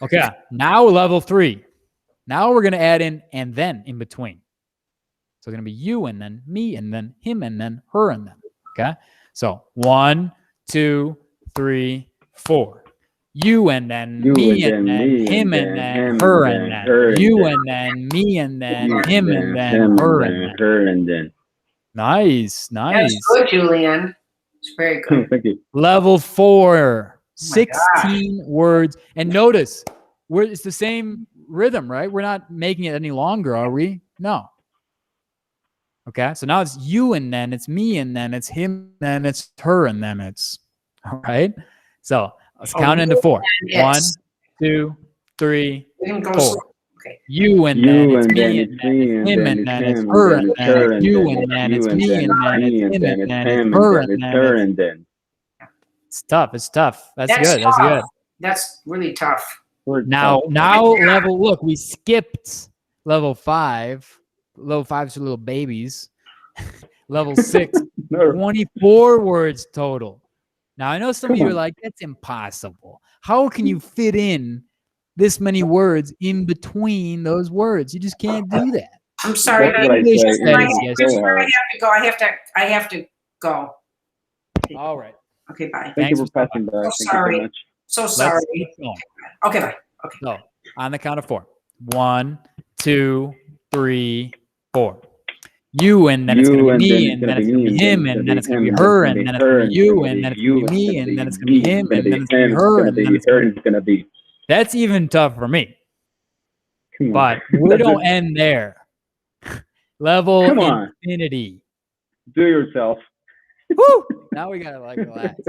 S1: Okay. Now level 3. Now we're going to add in and then in between. So it's going to be you and then me and then him and then her and then. Okay. So 1, 2, 3, 4. You and then me and then him and then her and then. You and then me and then him and then her and then. Nice.
S2: That's good, Julian. It's very good.
S3: Thank you.
S1: Level 4, 16 words. And notice, it's the same rhythm, right? We're not making it any longer, are we? No. Okay, so now it's you and then it's me and then it's him and then it's her and then it's, all right? So Let's count into 4.
S2: It's-
S1: 1, 2, 3,
S2: We can go
S1: 4.
S2: slow. Okay.
S1: You and
S3: You
S1: then it's
S3: and then
S1: me
S3: it's
S1: and then
S3: me
S1: it's
S3: and
S1: him
S3: then
S1: and
S3: it's
S1: then it's
S3: him
S1: her
S3: and
S1: and
S3: then it's
S1: then
S3: her
S1: it's
S3: and
S1: you
S3: then
S1: and
S3: it's
S1: then
S3: you
S1: it's
S3: and
S1: me
S3: then
S1: and
S3: it's
S1: then it's
S3: me and
S1: him
S3: then
S1: and
S3: it's
S1: then it's
S3: him and
S1: her
S3: then
S1: and
S3: it's
S1: then
S3: her
S1: it's
S3: and then.
S1: it's tough. It's tough. That's
S2: That's
S1: good. That's
S2: tough.
S1: good.
S2: That's really tough.
S3: We're
S1: Now
S3: tough.
S1: level look, we skipped level 5. Level 5's for little babies. Level 6,
S3: No.
S1: 24 words total. Now I know some
S3: Come
S1: of you are
S3: on.
S1: like, that's impossible. How can you fit in this many words in between those words? You just can't do that.
S2: I'm sorry.
S3: That's what I
S1: English
S3: say.
S1: says
S3: English
S1: yes.
S3: is so
S2: I
S3: hard.
S2: have to go. I have to go.
S1: All right.
S2: Okay, bye.
S3: Thank you
S1: Thanks
S3: for
S1: for
S3: passing by.
S2: So
S3: Thank you
S2: sorry.
S3: so much.
S2: So
S1: Let's
S2: sorry.
S1: keep going.
S2: Okay, bye. Okay.
S1: So on the count of 4. 1, 2, 3, 4. You and then it's gonna be me and then it's gonna be him and then it's gonna be her and then it's gonna be you and then it's gonna be me and then it's gonna be him and then it's gonna be her and then it's gonna be.
S3: It's gonna be.
S1: That's even tough for me.
S3: Come on.
S1: But we don't end there. Level
S3: Come on.
S1: infinity.
S3: Do yourself.
S1: Woo! Now we gotta like relax.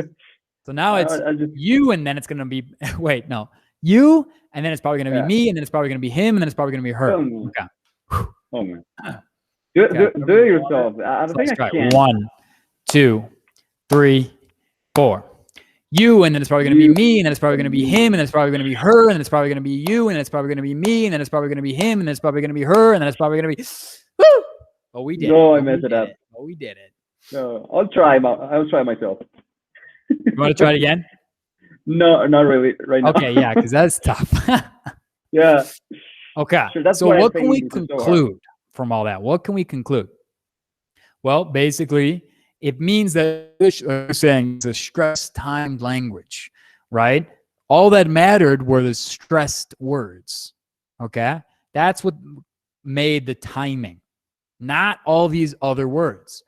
S1: So now it's
S3: I'll just,
S1: you and then it's gonna be wait, no. You and then it's probably gonna be
S3: Yeah.
S1: me and then it's probably gonna be him and then it's probably gonna be her.
S3: Come on.
S1: Okay.
S3: Oh man. Do
S1: Okay.
S3: it yourself. I
S1: So
S3: don't think
S1: let's
S3: I
S1: try it.
S3: can.
S1: 1, 2, 3, 4. You and then it's probably gonna be
S3: You
S1: me and then it's probably gonna be him and then it's probably gonna be her and then it's probably gonna be you and then it's probably gonna be me and then it's probably gonna be him and then it's probably gonna be her and then it's probably gonna be woo! Oh, we did
S3: No,
S1: it.
S3: I messed it up.
S1: Oh, we did it.
S3: No, I'll try myself.
S1: You want to try it again?
S3: No, not really right now.
S1: Okay, yeah, because that's tough.
S3: Yeah.
S1: Okay,
S3: Sure, that's
S1: so
S3: why I
S1: what
S3: think
S1: can we
S3: English is so hard.
S1: conclude from all that? What can we conclude? Well, basically, it means that English, saying it's a stress-timed language, right? All that mattered were the stressed words. Okay, that's what made the timing, not all these other words.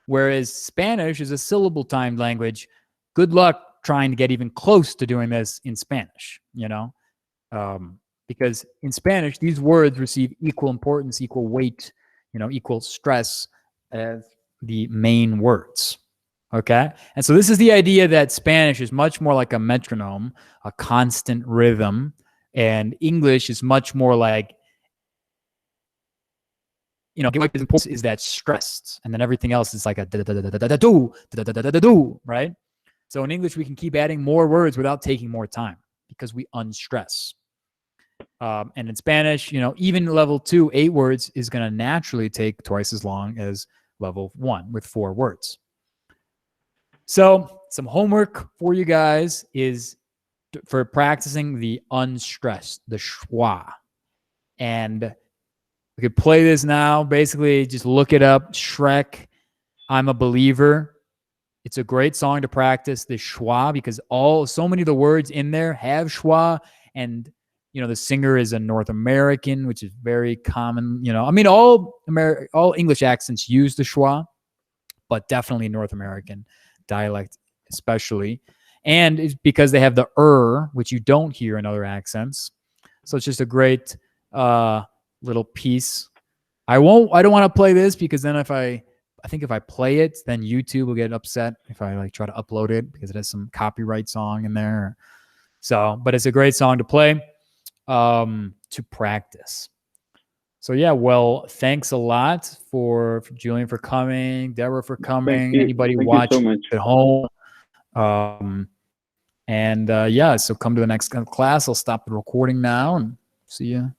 S1: Whereas Spanish is a syllable-timed language. Good luck trying to get even close to doing this in Spanish, you know? Because in Spanish, these words receive equal importance, equal weight, you know, equal stress as the main words. Okay. And so this is the idea that Spanish is much more like a metronome, a constant rhythm, and English is much more like, you know, what is important is that stressed, and then everything else is like a do, right? So in English, we can keep adding more words without taking more time because we unstress. And in Spanish, you know, even level 2, 8 words is going to naturally take twice as long as level 1 with 4 words. So some homework for you guys is for practicing the unstressed, the schwa. And we could play this now. Basically, just look it up. Shrek, I'm a Believer. It's a great song to practice the schwa because so many of the words in there have schwa, and you know the singer is a North American, which is very common. You know, I mean, all English accents use the schwa, but definitely North American dialect, especially, and it's because they have the which you don't hear in other accents. So it's just a great little piece. I don't want to play this because then I think if I play it, then YouTube will get upset if I like try to upload it because it has some copyright song in there. So, but it's a great song to play to practice. So yeah, well, thanks a lot for Julian for coming, Deborah for coming, anybody watching
S3: so much.
S1: at home. Yeah, so come to the next class. I'll stop the recording now and see you